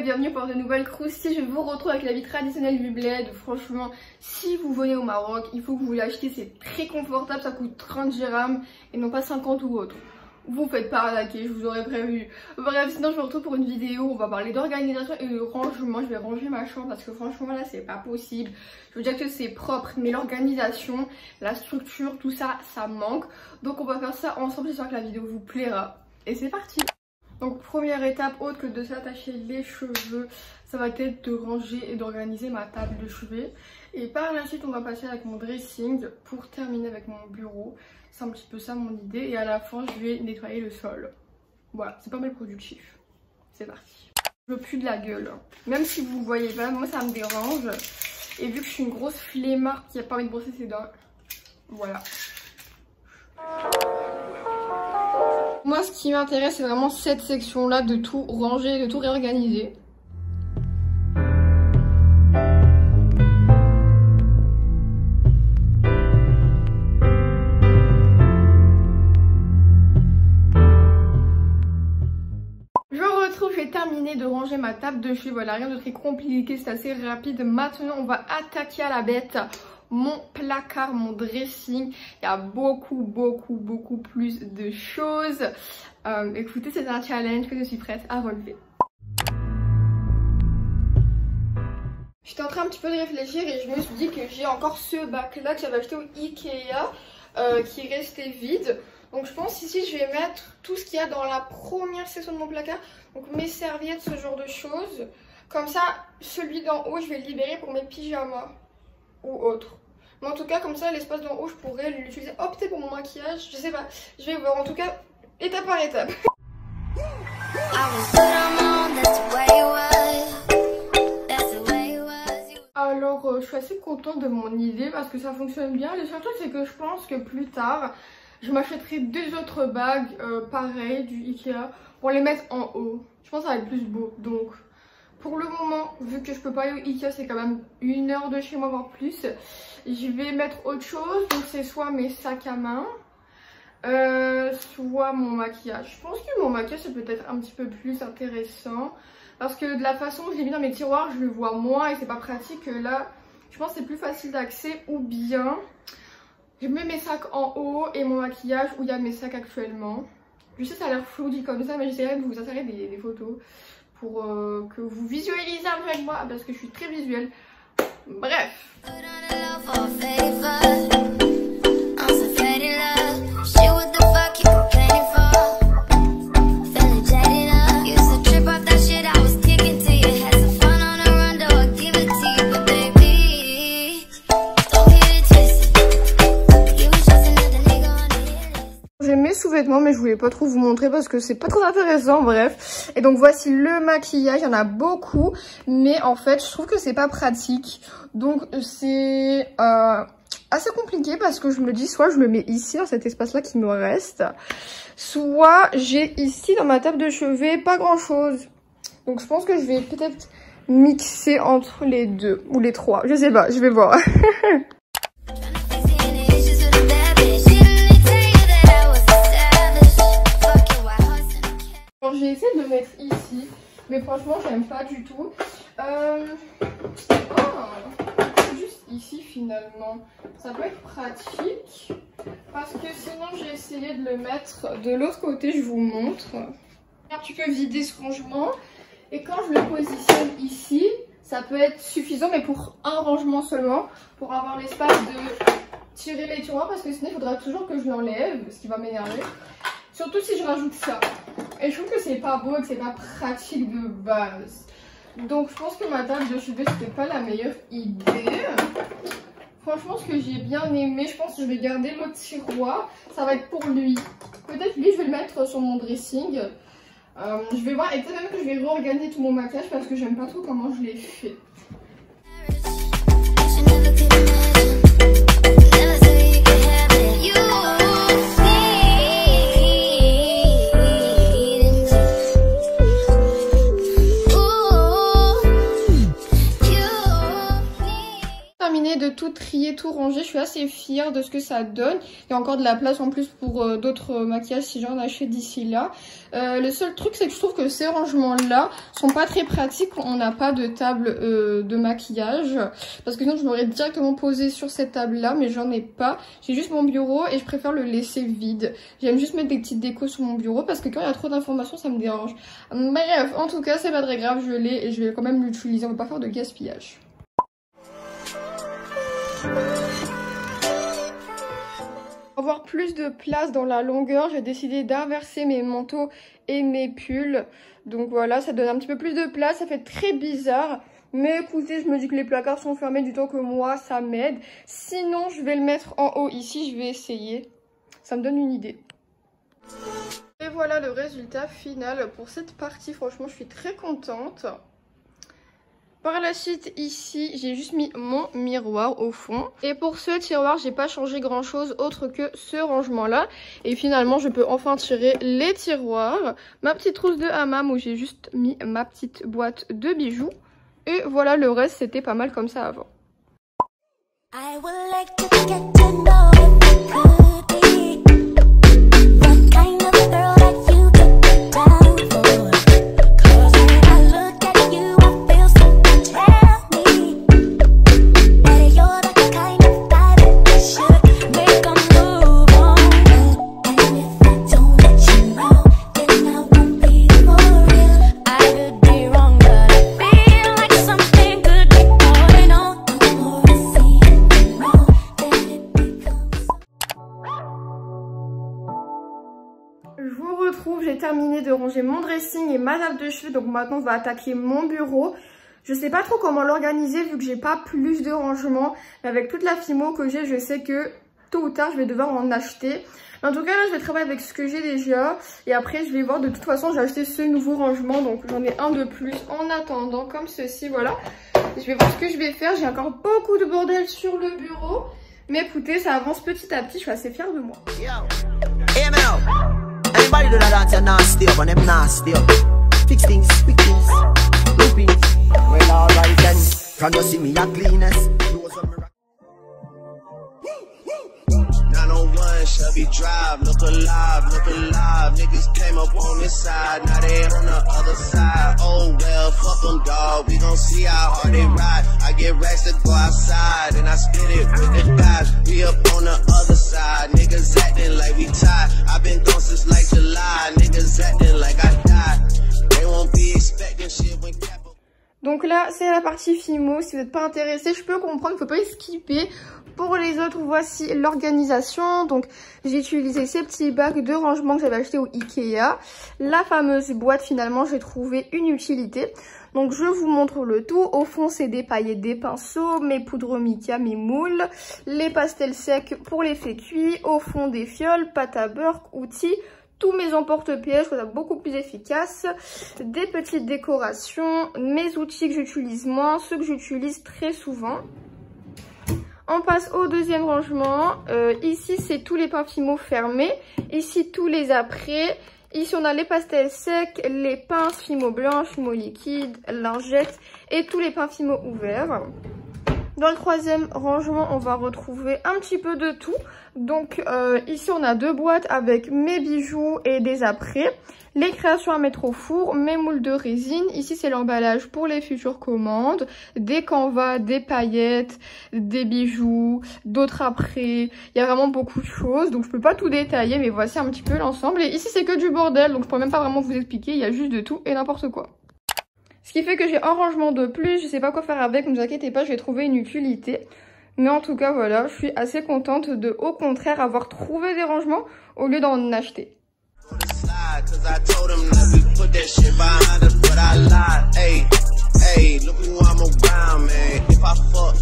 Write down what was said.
et bienvenue pour de nouvelles croustilles. Je vous retrouve avec la vie traditionnelle du bled. Franchement, si vous venez au Maroc, il faut que vous l'achetiez, c'est très confortable, ça coûte 30 dirhams et non pas 50 ou autre. Vous faites pas arnaquer, je vous aurais prévu. Bref, sinon je vous retrouve pour une vidéo où on va parler d'organisation et de rangement. Je vais ranger ma chambre parce que franchement là c'est pas possible. Je veux dire que c'est propre, mais l'organisation, la structure, tout ça, ça manque. Donc on va faire ça ensemble, j'espère que la vidéo vous plaira. Et c'est parti! Donc première étape, autre que de s'attacher les cheveux, ça va être de ranger et d'organiser ma table de chevet. Et par la suite on va passer avec mon dressing pour terminer avec mon bureau. C'est un petit peu ça mon idée. Et à la fin je vais nettoyer le sol. Voilà, c'est pas mal productif. C'est parti. Je pue de la gueule. Même si vous voyez pas, moi ça me dérange. Et vu que je suis une grosse flemmarde qui a pas envie de brosser ses dents, voilà. Moi ce qui m'intéresse c'est vraiment cette section là, de tout ranger, de tout réorganiser. J'ai terminé de ranger ma table de chevet, voilà, rien de très compliqué, c'est assez rapide. Maintenant on va attaquer à la bête mon placard, mon dressing. Il y a beaucoup plus de choses. Écoutez, c'est un challenge que je suis prête à relever. J'étais en train un petit peu de réfléchir et je me suis dit que j'ai encore ce bac là que j'avais acheté au Ikea qui restait vide. Donc je pense ici je vais mettre tout ce qu'il y a dans la première section de mon placard. Donc mes serviettes, ce genre de choses. Comme ça, celui d'en haut je vais le libérer pour mes pyjamas ou autre. Mais en tout cas comme ça l'espace d'en haut je pourrais l'utiliser, opter pour mon maquillage. Je sais pas, je vais voir en tout cas étape par étape. Alors je suis assez contente de mon idée parce que ça fonctionne bien. Le seul truc c'est que je pense que plus tard je m'achèterai deux autres bagues pareilles du Ikea pour les mettre en haut. Je pense que ça va être plus beau. Donc pour le moment, vu que je peux pas aller au Ikea, c'est quand même 1 heure de chez moi voire plus, je vais mettre autre chose. Donc c'est soit mes sacs à main, soit mon maquillage. Je pense que mon maquillage c'est peut-être un petit peu plus intéressant parce que de la façon dont je l'ai mis dans mes tiroirs, je le vois moins et c'est pas pratique. Là, je pense que c'est plus facile d'accès. Ou bien je mets mes sacs en haut et mon maquillage où il y a mes sacs actuellement. Je sais ça a l'air flou dit comme ça, mais j'essaierai de vous insérer des photos pour que vous visualisez un peu avec moi parce que je suis très visuelle. Bref. Sous-vêtements, mais je voulais pas trop vous montrer parce que c'est pas trop intéressant, bref. Et donc voici le maquillage, il y en a beaucoup, mais en fait je trouve que c'est pas pratique. Donc c'est assez compliqué parce que je me dis soit je le mets ici dans cet espace là qui me reste, soit j'ai ici dans ma table de chevet pas grand chose. Donc je pense que je vais peut-être mixer entre les deux ou les trois, je sais pas, je vais voir. J'ai essayé de le mettre ici, mais franchement j'aime pas du tout. Juste ici finalement, ça peut être pratique parce que sinon j'ai essayé de le mettre de l'autre côté, je vous montre. Tu peux vider ce rangement et quand je le positionne ici, ça peut être suffisant, mais pour un rangement seulement, pour avoir l'espace de tirer les tiroirs parce que sinon il faudra toujours que je l'enlève, ce qui va m'énerver. Surtout si je rajoute ça. Et je trouve que c'est pas beau et que c'est pas pratique de base. Donc je pense que ma table de chevet c'était pas la meilleure idée. Franchement ce que j'ai bien aimé, je pense que je vais garder l'autre tiroir. Ça va être pour lui. Peut-être lui je vais le mettre sur mon dressing. Je vais voir et peut-être même que je vais réorganiser tout mon maquillage parce que j'aime pas trop comment je l'ai fait. De tout trier, tout ranger. rangé, je suis assez fière de ce que ça donne. Il y a encore de la place en plus pour d'autres maquillages si j'en achète d'ici là. Le seul truc c'est que je trouve que ces rangements là sont pas très pratiques quand on n'a pas de table de maquillage. Parce que sinon je m'aurais directement posé sur cette table là, mais j'en ai pas. J'ai juste mon bureau et je préfère le laisser vide. J'aime juste mettre des petites décos sur mon bureau parce que quand il y a trop d'informations ça me dérange. Bref, en tout cas c'est pas très grave, je l'ai et je vais quand même l'utiliser, on va pas faire de gaspillage. Pour avoir plus de place dans la longueur, j'ai décidé d'inverser mes manteaux et mes pulls. Donc voilà, ça donne un petit peu plus de place, ça fait très bizarre. Mais écoutez, je me dis que les placards sont fermés du temps que moi, ça m'aide. Sinon, je vais le mettre en haut ici, je vais essayer. Ça me donne une idée. Et voilà le résultat final pour cette partie. Franchement, je suis très contente. Par la suite, ici, j'ai juste mis mon miroir au fond. Et pour ce tiroir, j'ai pas changé grand chose autre que ce rangement-là. Et finalement, je peux enfin tirer les tiroirs. Ma petite trousse de hammam où j'ai juste mis ma petite boîte de bijoux. Et voilà, le reste, c'était pas mal comme ça avant. Je vous retrouve, j'ai terminé de ranger mon dressing et ma nappe de cheveux, donc maintenant on va attaquer mon bureau. Je sais pas trop comment l'organiser vu que j'ai pas plus de rangement, mais avec toute la fimo que j'ai, je sais que tôt ou tard je vais devoir en acheter. En tout cas là je vais travailler avec ce que j'ai déjà et après je vais voir. De toute façon j'ai acheté ce nouveau rangement, donc j'en ai un de plus en attendant comme ceci, voilà. Je vais voir ce que je vais faire, j'ai encore beaucoup de bordel sur le bureau, mais écoutez ça avance petit à petit, je suis assez fière de moi. Anybody do that dance, you're nasty up, and them nasty up. Fix things, looping. Well, alright then, can you see me a cleanest? 901 Shelby Drive, look alive, niggas came up on this side, now they on the other side. Oh well, fuck them dawg, we gon' see how hard they ride. I get racks to go outside, and I spit it with the guys. We up on the other side, niggas acting like we tied. I've been gone since like July, niggas acting like I died. They won't be expecting shit when Capo. Donc là, c'est la partie fimo. Si vous n'êtes pas intéressé, je peux comprendre, faut pas y skipper. Pour les autres, voici l'organisation. Donc, j'ai utilisé ces petits bacs de rangement que j'avais acheté au Ikea. La fameuse boîte, finalement, j'ai trouvé une utilité. Donc, je vous montre le tout. Au fond, c'est des paillettes, des pinceaux, mes poudres mica, mes moules, les pastels secs pour l'effet cuit. Au fond, des fioles, pâte à beurre, outils. Tous mes emporte-pièges, je trouve ça beaucoup plus efficace. Des petites décorations, mes outils que j'utilise moins, ceux que j'utilise très souvent. On passe au deuxième rangement. Ici, c'est tous les pains fimo fermés. Ici, tous les après. Ici, on a les pastels secs, les pinces fimo blanches, fimo liquide, lingettes et tous les pains fimo ouverts. Dans le troisième rangement, on va retrouver un petit peu de tout. Donc ici, on a deux boîtes avec mes bijoux et des après. Les créations à mettre au four, mes moules de résine. Ici, c'est l'emballage pour les futures commandes. Des canvas, des paillettes, des bijoux, d'autres après. Il y a vraiment beaucoup de choses. Donc, je peux pas tout détailler, mais voici un petit peu l'ensemble. Et ici, c'est que du bordel. Donc, je pourrais même pas vraiment vous expliquer. Il y a juste de tout et n'importe quoi. Ce qui fait que j'ai un rangement de plus. Je sais pas quoi faire avec. Ne vous inquiétez pas, je vais trouver une utilité. Mais en tout cas, voilà, je suis assez contente de, au contraire, avoir trouvé des rangements au lieu d'en acheter. Cause I told him that we put that shit behind us, but I lied. Hey, look who I'm around, man. If I fuck